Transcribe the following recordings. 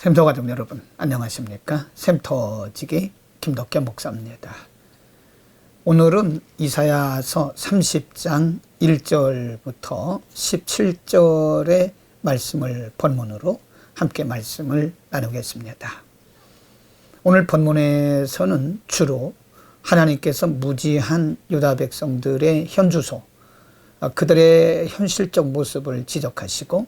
샘터 가족 여러분 안녕하십니까? 샘터지기 김덕현 목사입니다. 오늘은 이사야서 30장 1절부터 17절의 말씀을 본문으로 함께 말씀을 나누겠습니다. 오늘 본문에서는 주로 하나님께서 무지한 유다 백성들의 현주소, 그들의 현실적 모습을 지적하시고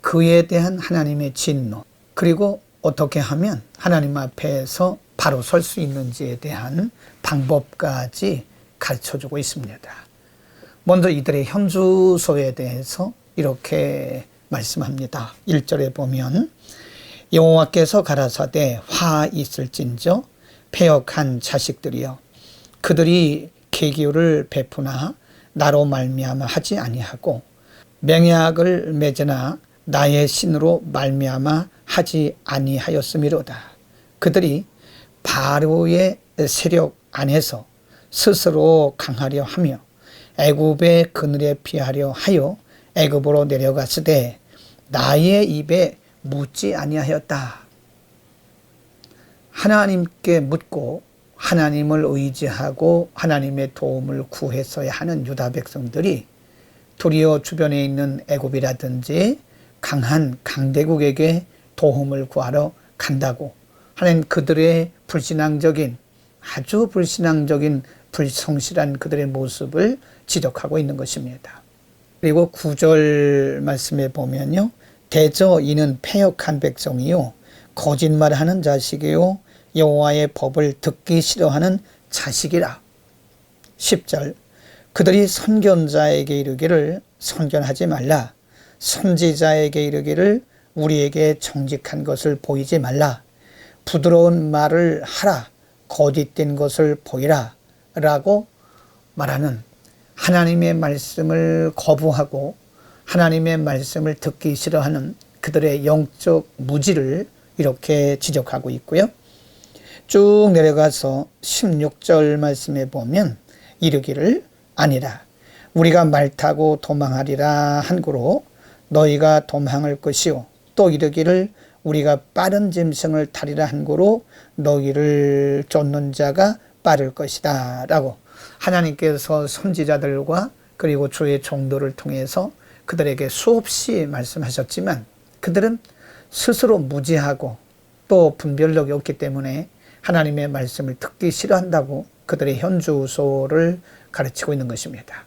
그에 대한 하나님의 진노, 그리고 어떻게 하면 하나님 앞에서 바로 설 수 있는지에 대한 방법까지 가르쳐주고 있습니다. 먼저 이들의 현주소에 대해서 이렇게 말씀합니다. 1절에 보면 여호와께서 가라사대 화 있을진저 패역한 자식들이여 그들이 계교를 베푸나 나로 말미암아 하지 아니하고 맹약을 맺으나 나의 신으로 말미암아 하지 아니하였음이로다. 그들이 바로의 세력 안에서 스스로 강하려 하며 애굽의 그늘에 피하려 하여 애굽으로 내려갔으되 나의 입에 묻지 아니하였다. 하나님께 묻고 하나님을 의지하고 하나님의 도움을 구했어야 하는 유다 백성들이 도리어 주변에 있는 애굽이라든지 강한 강대국에게 도움을 구하러 간다고 하는 그들의 불신앙적인, 아주 불신앙적인 불성실한 그들의 모습을 지적하고 있는 것입니다. 그리고 9절 말씀에 보면요, 대저 이는 패역한 백성이요 거짓말하는 자식이요 여호와의 법을 듣기 싫어하는 자식이라. 10절 그들이 선견자에게 이르기를 선견하지 말라, 선지자에게 이르기를 우리에게 정직한 것을 보이지 말라, 부드러운 말을 하라, 거짓된 것을 보이라 라고 말하는, 하나님의 말씀을 거부하고 하나님의 말씀을 듣기 싫어하는 그들의 영적 무지를 이렇게 지적하고 있고요. 쭉 내려가서 16절 말씀에 보면 이르기를 아니라 우리가 말 타고 도망하리라 한구로 너희가 도망할 것이요 또 이르기를 우리가 빠른 짐승을 타리라 한구로 너희를 쫓는 자가 빠를 것이다 라고 하나님께서 선지자들과 그리고 주의 종들을 통해서 그들에게 수없이 말씀하셨지만 그들은 스스로 무지하고 또 분별력이 없기 때문에 하나님의 말씀을 듣기 싫어한다고 그들의 현주소를 가르치고 있는 것입니다.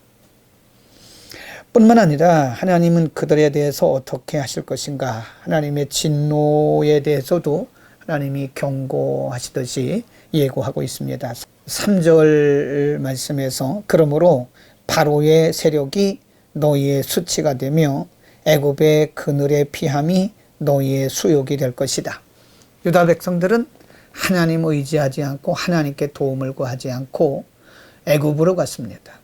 뿐만 아니라 하나님은 그들에 대해서 어떻게 하실 것인가, 하나님의 진노에 대해서도 하나님이 경고하시듯이 예고하고 있습니다. 3절 말씀에서 그러므로 바로의 세력이 너희의 수치가 되며 애굽의 그늘의 피함이 너희의 수욕이 될 것이다. 유다 백성들은 하나님 의지하지 않고 하나님께 도움을 구하지 않고 애굽으로 갔습니다.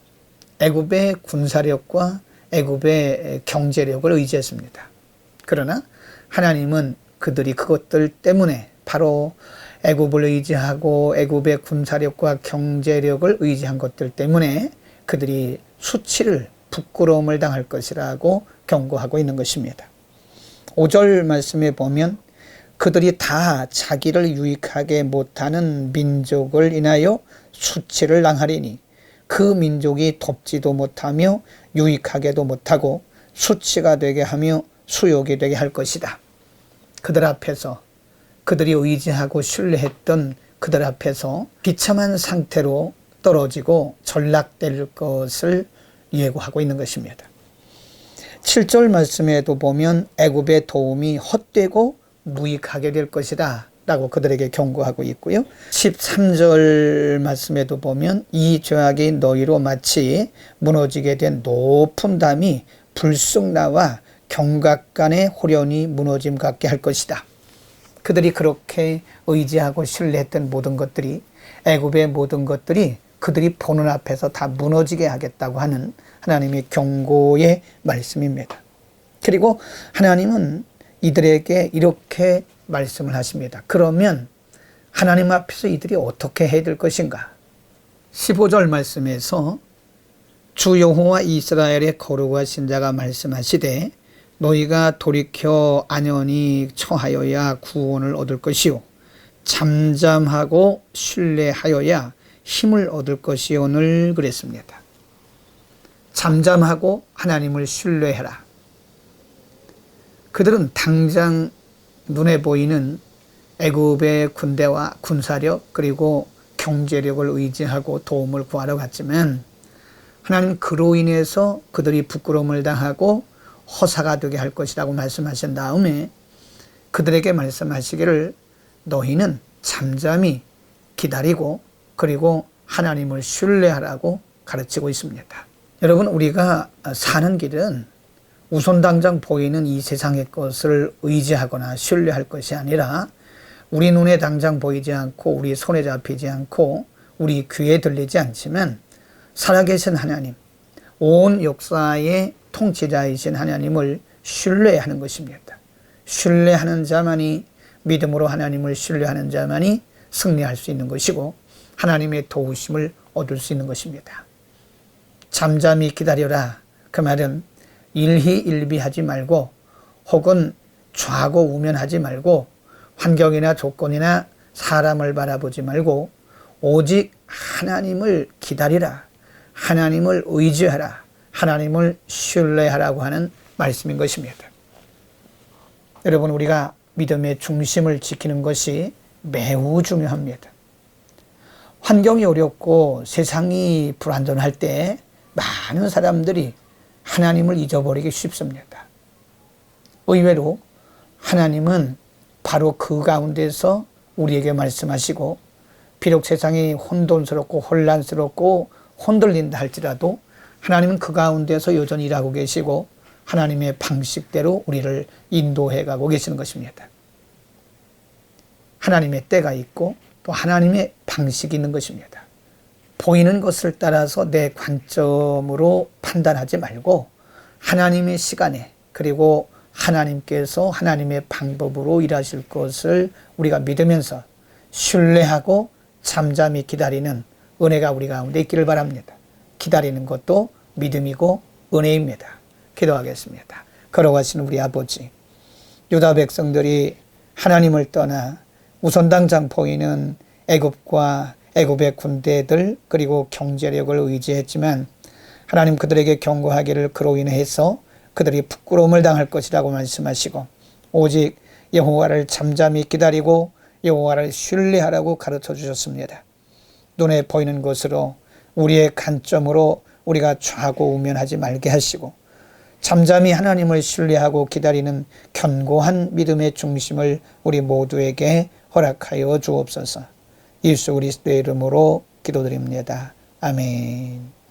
애굽의 군사력과 애굽의 경제력을 의지했습니다. 그러나 하나님은 그들이 그것들 때문에 바로 애굽을 의지하고 애굽의 군사력과 경제력을 의지한 것들 때문에 그들이 수치를 부끄러움을 당할 것이라고 경고하고 있는 것입니다. 5절 말씀에 보면 그들이 다 자기를 유익하게 못하는 민족을 인하여 수치를 당하리니 그 민족이 돕지도 못하며 유익하게도 못하고 수치가 되게 하며 수욕이 되게 할 것이다. 그들 앞에서 그들이 의지하고 신뢰했던 그들 앞에서 비참한 상태로 떨어지고 전락될 것을 예고하고 있는 것입니다. 7절 말씀에도 보면 애굽의 도움이 헛되고 무익하게 될 것이다 라고 그들에게 경고하고 있고요. 13절 말씀에도 보면 이 죄악이 너희로 마치 무너지게 된 높은 담이 불쑥 나와 경각간의 호련이 무너짐 같게 할 것이다. 그들이 그렇게 의지하고 신뢰했던 모든 것들이, 애굽의 모든 것들이 그들이 보는 앞에서 다 무너지게 하겠다고 하는 하나님의 경고의 말씀입니다. 그리고 하나님은 이들에게 이렇게 말씀을 하십니다. 그러면 하나님 앞에서 이들이 어떻게 해야 될 것인가? 15절 말씀에서 주 여호와 이스라엘의 거룩하신 자가 말씀하시되 너희가 돌이켜 안연히 처하여야 구원을 얻을 것이요 잠잠하고 신뢰하여야 힘을 얻을 것이오늘 그랬습니다. 잠잠하고 하나님을 신뢰해라. 그들은 당장 눈에 보이는 애굽의 군대와 군사력 그리고 경제력을 의지하고 도움을 구하러 갔지만 하나님 그로 인해서 그들이 부끄러움을 당하고 허사가 되게 할 것이라고 말씀하신 다음에 그들에게 말씀하시기를 너희는 잠잠히 기다리고 그리고 하나님을 신뢰하라고 가르치고 있습니다. 여러분, 우리가 사는 길은 우선 당장 보이는 이 세상의 것을 의지하거나 신뢰할 것이 아니라 우리 눈에 당장 보이지 않고 우리 손에 잡히지 않고 우리 귀에 들리지 않지만 살아계신 하나님, 온 역사의 통치자이신 하나님을 신뢰하는 것입니다. 신뢰하는 자만이, 믿음으로 하나님을 신뢰하는 자만이 승리할 수 있는 것이고 하나님의 도우심을 얻을 수 있는 것입니다. 잠잠히 기다려라. 그 말은 일희일비하지 말고 혹은 좌고우면하지 말고 환경이나 조건이나 사람을 바라보지 말고 오직 하나님을 기다리라. 하나님을 의지하라. 하나님을 신뢰하라고 하는 말씀인 것입니다. 여러분, 우리가 믿음의 중심을 지키는 것이 매우 중요합니다. 환경이 어렵고 세상이 불안전할 때 많은 사람들이 하나님을 잊어버리기 쉽습니다. 의외로 하나님은 바로 그 가운데서 우리에게 말씀하시고 비록 세상이 혼돈스럽고 혼란스럽고 흔들린다 할지라도 하나님은 그 가운데서 여전히 일하고 계시고 하나님의 방식대로 우리를 인도해 가고 계시는 것입니다. 하나님의 때가 있고 또 하나님의 방식이 있는 것입니다. 보이는 것을 따라서 내 관점으로 판단하지 말고 하나님의 시간에 그리고 하나님께서 하나님의 방법으로 일하실 것을 우리가 믿으면서 신뢰하고 잠잠히 기다리는 은혜가 우리 가운데 있기를 바랍니다. 기다리는 것도 믿음이고 은혜입니다. 기도하겠습니다. 걸어가시는 우리 아버지, 유다 백성들이 하나님을 떠나 우선 당장 보이는 애굽과 애굽의 군대들 그리고 경제력을 의지했지만 하나님 그들에게 경고하기를 그로 인해서 그들이 부끄러움을 당할 것이라고 말씀하시고 오직 여호와를 잠잠히 기다리고 여호와를 신뢰하라고 가르쳐 주셨습니다. 눈에 보이는 것으로 우리의 관점으로 우리가 좌고우면하지 말게 하시고 잠잠히 하나님을 신뢰하고 기다리는 견고한 믿음의 중심을 우리 모두에게 허락하여 주옵소서. 예수 그리스도의 이름으로 기도드립니다. 아멘.